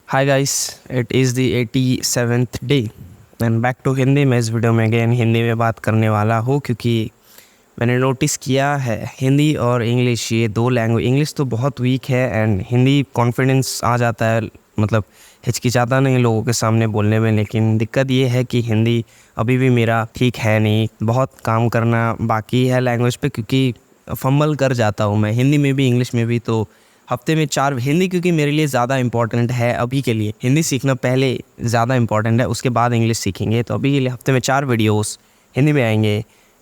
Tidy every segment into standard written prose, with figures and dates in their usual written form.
Hi guys, it is the 87th day and back to Hindi. मैं इस video में again Hindi में बात करने वाला हूँ क्योंकि मैंने नोटिस किया है हिंदी और इंग्लिश, ये दो लैंग्वेज, इंग्लिश तो बहुत वीक है एंड हिंदी कॉन्फिडेंस आ जाता है, मतलब हिचकिचाता नहीं लोगों के सामने बोलने में। लेकिन दिक्कत ये है कि हिंदी अभी भी मेरा ठीक है नहीं, बहुत काम करना बाकी है लैंग्वेज पे, क्योंकि फंबल कर जाता हूँ मैं हिंदी में भी इंग्लिश में भी। तो हफ्ते में 4 हिंदी, क्योंकि मेरे लिए ज़्यादा इंपॉर्टेंट है अभी के लिए, हिंदी सीखना पहले ज़्यादा इंपॉर्टेंट है, उसके बाद इंग्लिश सीखेंगे। तो अभी के लिए हफ्ते में 4 वीडियोस हिंदी में आएंगे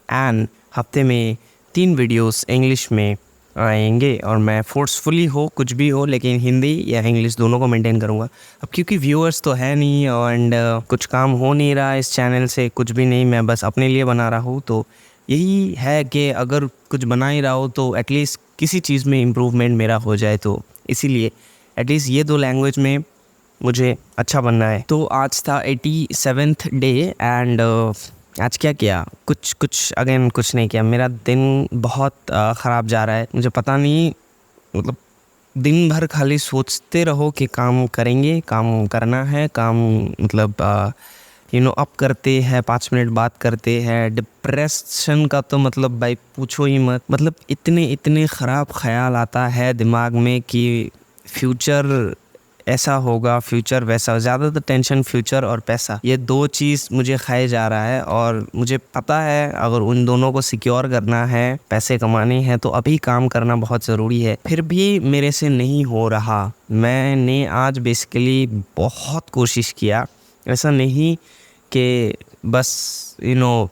एंड हफ्ते में 3 वीडियोस इंग्लिश में आएंगे। और मैं फोर्सफुली हो कुछ भी हो लेकिन हिंदी या इंग्लिश दोनों को मेंटेन करूँगा। अब क्योंकि व्यूअर्स तो है नहीं एंड कुछ काम हो नहीं रहा इस चैनल से, कुछ भी नहीं, मैं बस अपने लिए बना रहा हूँ। तो यही है कि अगर कुछ बना ही रहा हो तो एटलीस्ट किसी चीज़ में इम्प्रूवमेंट मेरा हो जाए। तो इसीलिए एटलीस्ट ये दो लैंग्वेज में मुझे अच्छा बनना है। तो आज था 87th डे एंड आज क्या किया, कुछ अगेन कुछ नहीं किया। मेरा दिन बहुत ख़राब जा रहा है, मुझे पता नहीं, मतलब दिन भर खाली सोचते रहो कि काम करेंगे, काम करना है, काम मतलब अप करते हैं, 5 मिनट बात करते हैं। डिप्रेशन का तो मतलब भाई पूछो ही मत, मतलब इतने ख़राब ख्याल आता है दिमाग में कि फ्यूचर ऐसा होगा, फ्यूचर वैसा, ज़्यादातर टेंशन फ्यूचर और पैसा, ये दो चीज़ मुझे खाए जा रहा है। और मुझे पता है अगर उन दोनों को सिक्योर करना है, पैसे कमाने हैं, तो अभी काम करना बहुत ज़रूरी है। फिर भी मेरे से नहीं हो रहा। मैंने आज बेसिकली बहुत कोशिश किया, ऐसा नहीं कि बस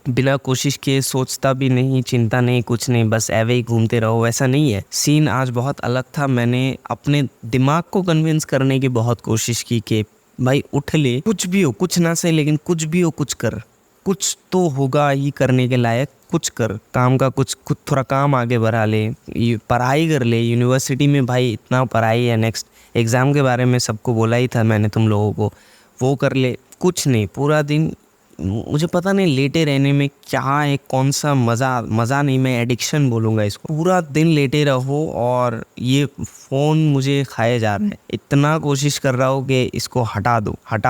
बिना कोशिश के सोचता भी नहीं, चिंता नहीं, कुछ नहीं, बस ऐवे ही घूमते रहो, वैसा नहीं है। सीन आज बहुत अलग था। मैंने अपने दिमाग को कन्विंस करने की बहुत कोशिश की कि भाई उठ ले, कुछ भी हो, कुछ ना सही लेकिन कुछ भी हो, कुछ कर, कुछ तो होगा ही करने के लायक, कुछ कर, काम का कुछ खुद थोड़ा काम आगे बढ़ा ले, पढ़ाई कर ले। यूनिवर्सिटी में भाई इतना पढ़ाई है, नेक्स्ट एग्ज़ाम के बारे में सबको बोला ही था मैंने तुम लोगों को, वो कर ले। कुछ नहीं, पूरा दिन मुझे पता नहीं लेटे रहने में क्या है, कौन सा मज़ा नहीं, मैं एडिक्शन बोलूँगा इसको। पूरा दिन लेटे रहो और ये फ़ोन मुझे खाए जा रहा है। इतना कोशिश कर रहा हूँ कि इसको हटा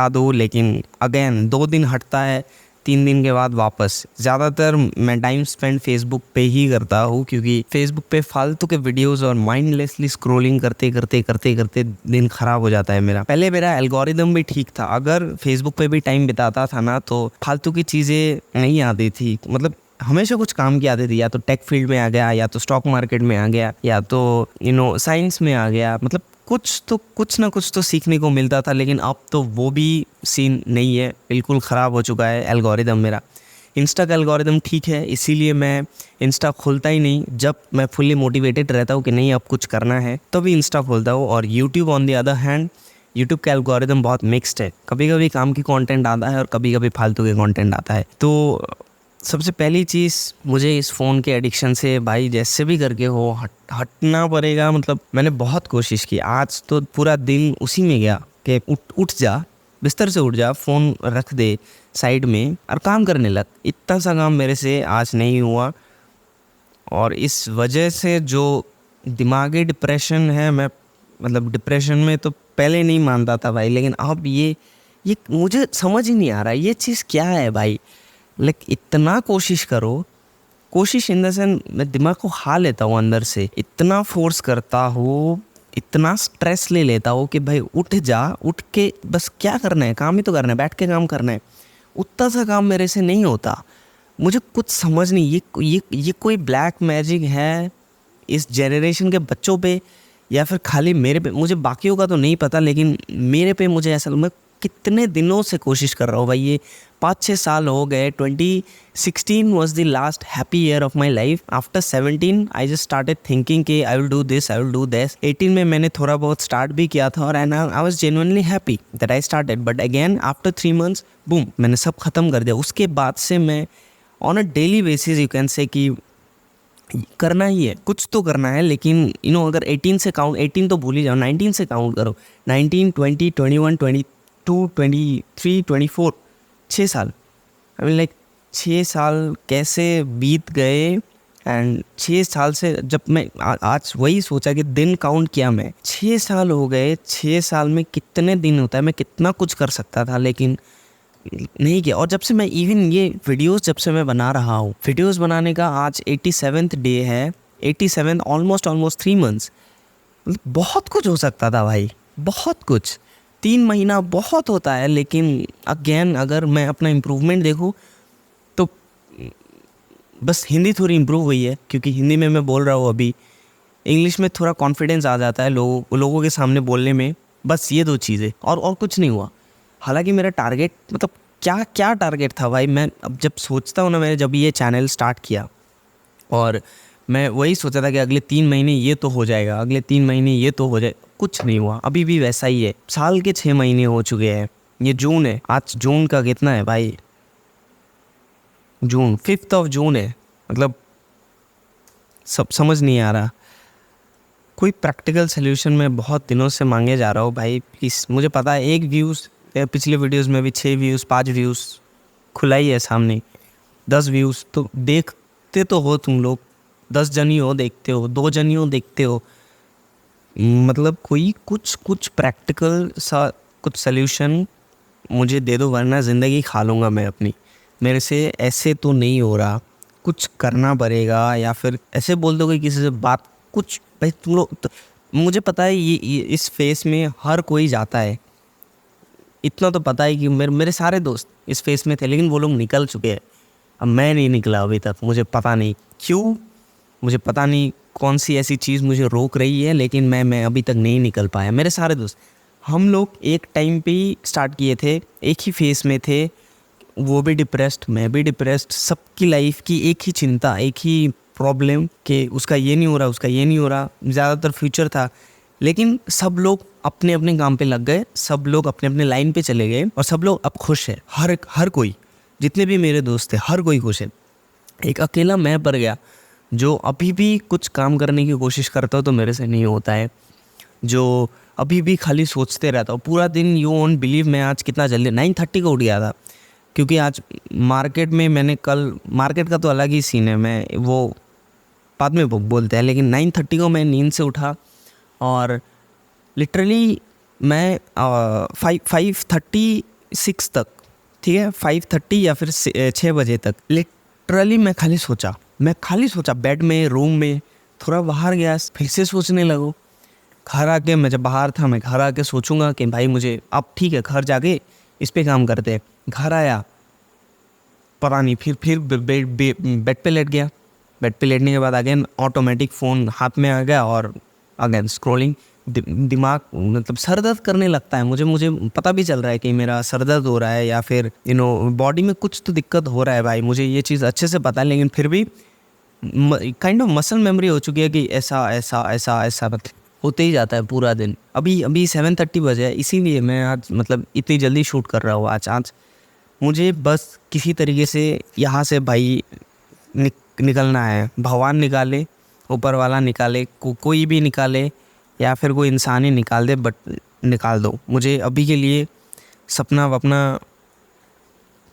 दो, लेकिन अगेन 2 दिन हटता है, 3 दिन के बाद वापस। ज़्यादातर मैं टाइम स्पेंड फेसबुक पे ही करता हूँ, क्योंकि फेसबुक पे फालतू के वीडियोस और माइंडलेसली स्क्रॉलिंग करते दिन ख़राब हो जाता है मेरा। पहले मेरा एल्गोरिदम भी ठीक था, अगर फेसबुक पे भी टाइम बिताता था ना तो फालतू की चीज़ें नहीं आती थी, मतलब हमेशा कुछ काम की आती थी। या तो टेक फील्ड में आ गया, या तो स्टॉक मार्केट में आ गया, या तो साइंस में आ गया, मतलब कुछ ना कुछ तो सीखने को मिलता था। लेकिन अब तो वो भी सीन नहीं है, बिल्कुल ख़राब हो चुका है एल्गोरिदम मेरा। इंस्टा का एल्गोरिदम ठीक है, इसीलिए मैं इंस्टा खोलता ही नहीं। जब मैं फुल्ली मोटिवेटेड रहता हूँ कि नहीं अब कुछ करना है, तभी इंस्टा खोलता हूँ। और YouTube on the other hand, YouTube का एल्गोरिदम बहुत मिक्स्ड है, कभी कभी काम की कंटेंट आता है और कभी कभी फालतू के कंटेंट आता है। तो सबसे पहली चीज़, मुझे इस फ़ोन के एडिक्शन से भाई जैसे भी करके हो हटना पड़ेगा। मतलब मैंने बहुत कोशिश की, आज तो पूरा दिन उसी में गया कि उठ जा, बिस्तर से उठ जा, फ़ोन रख दे साइड में और काम करने लग। इतना सा काम मेरे से आज नहीं हुआ और इस वजह से जो दिमागी डिप्रेशन है, मैं मतलब डिप्रेशन में तो पहले नहीं मानता था भाई, लेकिन अब ये मुझे समझ ही नहीं आ रहा ये चीज़ क्या है भाई। इतना कोशिश करो, कोशिश इन द सेंस मैं दिमाग को खा लेता हूँ अंदर से, इतना फोर्स करता हूँ, इतना स्ट्रेस ले लेता हूँ कि भाई उठ जा, उठ के बस क्या करना है, काम ही तो करना है, बैठ के काम करना है। उतना सा काम मेरे से नहीं होता। मुझे कुछ समझ नहीं, ये कोई ब्लैक मैजिक है इस जनरेशन के बच्चों पे या फिर खाली मेरे पे, मुझे बाकियों का तो नहीं पता, लेकिन मेरे पे मुझे ऐसा, मैं कितने दिनों से कोशिश कर रहा हूँ भाई, ये 5-6 साल हो गए। 2016 was the last happy year of my life. After 17 I just started thinking कि I will do this, I will do this. 18 में मैंने थोड़ा बहुत स्टार्ट भी किया था और I was genuinely happy that I started, but again after 3 months boom, मैंने सब ख़त्म कर दिया। उसके बाद से मैं on a daily basis you can say कि करना ही है, कुछ तो करना है। लेकिन अगर 18 से काउंट, 18 तो भूल ही जाओ, 19 से काउंट करो, 19, 20, 21, 22, 23, 24, 6 साल। आई मीन 6 साल कैसे बीत गए एंड 6 साल से जब मैं आज वही सोचा कि दिन काउंट किया, मैं 6 साल हो गए, 6 साल में कितने दिन होता है, मैं कितना कुछ कर सकता था लेकिन नहीं किया। और जब से मैं इवन ये वीडियोस जब से मैं बना रहा हूँ, वीडियोस बनाने का आज 87th डे है, 87 ऑलमोस्ट 3 मंथ्स। बहुत कुछ हो सकता था भाई, बहुत कुछ। 3 महीना बहुत होता है, लेकिन अगेन अगर मैं अपना इम्प्रूवमेंट देखूँ तो बस हिंदी थोड़ी इम्प्रूव हुई है, क्योंकि हिंदी में मैं बोल रहा हूँ अभी। इंग्लिश में थोड़ा कॉन्फिडेंस आ जाता है लोगों के सामने बोलने में। बस ये 2 चीज़ें, और कुछ नहीं हुआ। हालांकि मेरा टारगेट, मतलब क्या टारगेट था भाई। मैं अब जब सोचता हूँ ना, मैंने जब ये चैनल स्टार्ट किया और मैं वही सोचा था कि अगले 3 महीने ये तो हो जाएगा, अगले 3 महीने ये तो हो जाए। कुछ नहीं हुआ, अभी भी वैसा ही है। साल के 6 महीने हो चुके हैं। ये जून है, आज जून का कितना है भाई, जून 5 जून है। मतलब सब समझ नहीं आ रहा। कोई प्रैक्टिकल सोल्यूशन मैं बहुत दिनों से मांगे जा रहा हूँ भाई, प्लीज़। मुझे पता है 1 व्यूज़, पिछले वीडियोस में भी 6 व्यूज़ 5 व्यूज़ खुला ही है सामने। 10 व्यूज़ तो देखते तो हो तुम लोग, 10 जनी हो देखते हो, 2 जनी हो देखते हो। मतलब कोई कुछ प्रैक्टिकल सा कुछ सोल्यूशन मुझे दे दो, वरना ज़िंदगी खा लूँगा मैं अपनी। मेरे से ऐसे तो नहीं हो रहा, कुछ करना पड़ेगा। या फिर ऐसे बोल दो कि किसी से बात, कुछ भाई तुम लोग तो, मुझे पता है ये इस फेस में हर कोई जाता है। इतना तो पता है कि मेरे सारे दोस्त इस फेस में थे, लेकिन वो लोग निकल चुके हैं। अब मैं नहीं निकला अभी तक। मुझे पता नहीं क्यों, मुझे पता नहीं कौन सी ऐसी चीज़ मुझे रोक रही है, लेकिन मैं अभी तक नहीं निकल पाया। मेरे सारे दोस्त, हम लोग एक टाइम पे ही स्टार्ट किए थे, एक ही फेस में थे। वो भी डिप्रेस्ड, मैं भी डिप्रेस्ड। सबकी लाइफ की एक ही चिंता, एक ही प्रॉब्लम कि उसका ये नहीं हो रहा, उसका ये नहीं हो रहा। ज़्यादातर फ्यूचर था, लेकिन सब लोग अपने अपने काम पे लग गए, सब लोग अपने अपने लाइन पे चले गए और सब लोग अब खुश है। हर कोई, जितने भी मेरे दोस्त थे, हर कोई खुश है। एक अकेला मैं पड़ गया, जो अभी भी कुछ काम करने की कोशिश करता हूँ तो मेरे से नहीं होता है। जो अभी भी खाली सोचते रहता हूँ पूरा दिन। यू वोंट बिलीव, मैं आज कितना जल्दी 9:30 को उठ गया था, क्योंकि आज मार्केट में मैंने कल, मार्केट का तो अलग ही सीन है, मैं वो बाद में बोलते हैं। लेकिन 9:30 को मैं नींद से उठा और लिटरली मैं 5:36 तक, ठीक है, 5:30 या फिर 6 बजे तक लिटरली मैं खाली सोचा बेड में, रूम में। थोड़ा बाहर गया, फिर से सोचने लगो। घर आके, मैं जब बाहर था, मैं घर आके सोचूंगा कि भाई मुझे अब ठीक है, घर जाके इस पे काम करते हैं। घर आया, पता नहीं, फिर बेड पे लेट गया। बेड पे लेटने के बाद अगेन ऑटोमेटिक फ़ोन हाथ में आ गया और अगेन स्क्रॉलिंग। दिमाग, मतलब सर दर्द करने लगता है। मुझे पता भी चल रहा है कि मेरा सर दर्द हो रहा है, या फिर बॉडी में कुछ तो दिक्कत हो रहा है भाई, मुझे ये चीज़ अच्छे से पता है। लेकिन फिर भी काइंड ऑफ मसल मेमोरी हो चुकी है कि ऐसा ऐसा ऐसा ऐसा होते ही जाता है पूरा दिन। अभी 7:30 बजे है, इसीलिए मैं आज मतलब इतनी जल्दी शूट कर रहा हूँ। आज मुझे बस किसी तरीके से यहाँ से भाई निकलना है। भगवान निकाले, ऊपर वाला निकाले, कोई भी निकाले, या फिर कोई इंसान ही निकाल दे, बट निकाल दो। मुझे अभी के लिए सपना वपना,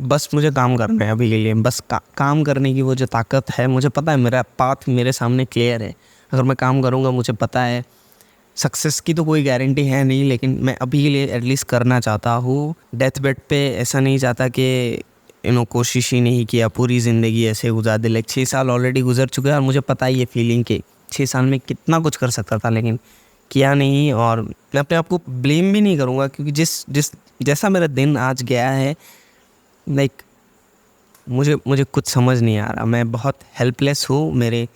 बस मुझे काम करना है अभी के लिए। बस काम करने की वो जो ताकत है, मुझे पता है मेरा पाथ मेरे सामने क्लियर है। अगर मैं काम करूँगा, मुझे पता है सक्सेस की तो कोई गारंटी है नहीं, लेकिन मैं अभी के लिए एटलीस्ट करना चाहता हूँ। डेथ बेड पे ऐसा नहीं चाहता कि कोशिश ही नहीं किया, पूरी ज़िंदगी ऐसे गुजार दे। लाइक 6 साल ऑलरेडी गुजर चुके हैं और मुझे पता है ये फीलिंग कि 6 साल में कितना कुछ कर सकता था, लेकिन किया नहीं। और मैं अपने आप को ब्लेम भी नहीं करूँगा, क्योंकि जैसा मेरा दिन आज गया है, लाइक मुझे कुछ समझ नहीं आ रहा। मैं बहुत हेल्पलेस हूँ। मेरे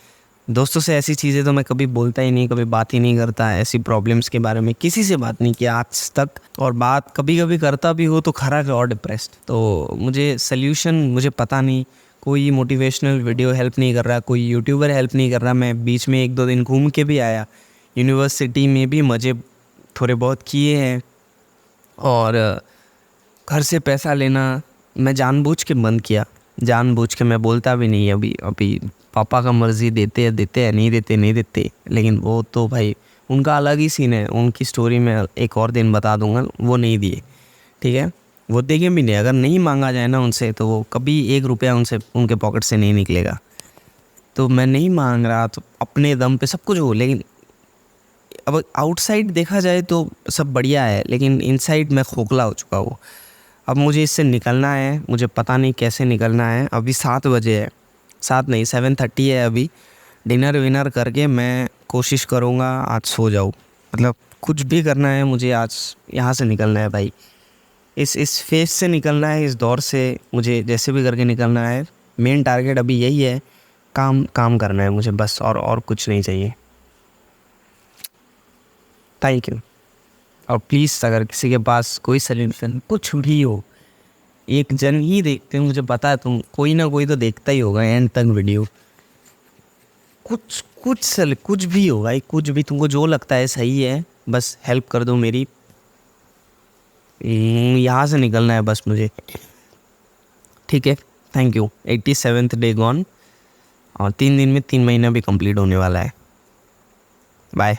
दोस्तों से ऐसी चीज़ें तो मैं कभी बोलता ही नहीं, कभी बात ही नहीं करता। ऐसी प्रॉब्लम्स के बारे में किसी से बात नहीं किया आज तक, और बात कभी कभी करता भी हो तो खराब और डिप्रेस्ड। तो मुझे सल्यूशन मुझे पता नहीं, कोई मोटिवेशनल वीडियो हेल्प नहीं कर रहा, कोई यूट्यूबर हेल्प नहीं कर रहा। मैं बीच में 1-2 दिन घूम के भी आया, यूनिवर्सिटी में भी मज़े थोड़े बहुत किए हैं। और घर से पैसा लेना मैं जानबूझ के बंद किया, जानबूझ के। मैं बोलता भी नहीं अभी पापा का मर्ज़ी, देते हैं नहीं देते। लेकिन वो तो भाई उनका अलग ही सीन है, उनकी स्टोरी मैं एक और दिन बता दूंगा। वो नहीं दिए, ठीक है, वो देंगे भी नहीं। अगर नहीं मांगा जाए ना उनसे, तो वो कभी 1 रुपया उनके पॉकेट से नहीं निकलेगा। तो मैं नहीं मांग रहा, तो अपने दम पे सब कुछ हो, लेकिन अब आउटसाइड देखा जाए तो सब बढ़िया है, लेकिन इनसाइड मैं खोखला हो चुका हूँ। अब मुझे इससे निकलना है, मुझे पता नहीं कैसे निकलना है। अभी 7 बजे है, 7 नहीं 7:30 है अभी। डिनर विनर करके मैं कोशिश करूँगा आज सो जाऊँ, मतलब कुछ भी करना है मुझे, आज यहाँ से निकलना है भाई। इस फेज से निकलना है, इस दौर से मुझे जैसे भी करके निकलना है। मेन टारगेट अभी यही है, काम काम करना है मुझे बस, और कुछ नहीं चाहिए। Thank you. और प्लीज़ अगर किसी के पास कोई सल्यूशन कुछ भी हो, एक जन ही देखते हो, मुझे पता है तुम कोई ना कोई तो देखता ही होगा एंड तक वीडियो। कुछ भी हो भाई, कुछ भी तुमको जो लगता है सही है, बस हेल्प कर दो मेरी। यहाँ से निकलना है बस मुझे, ठीक है। Thank you. 87th day gone, और 3 दिन में 3 महीना भी कंप्लीट होने वाला है। बाय।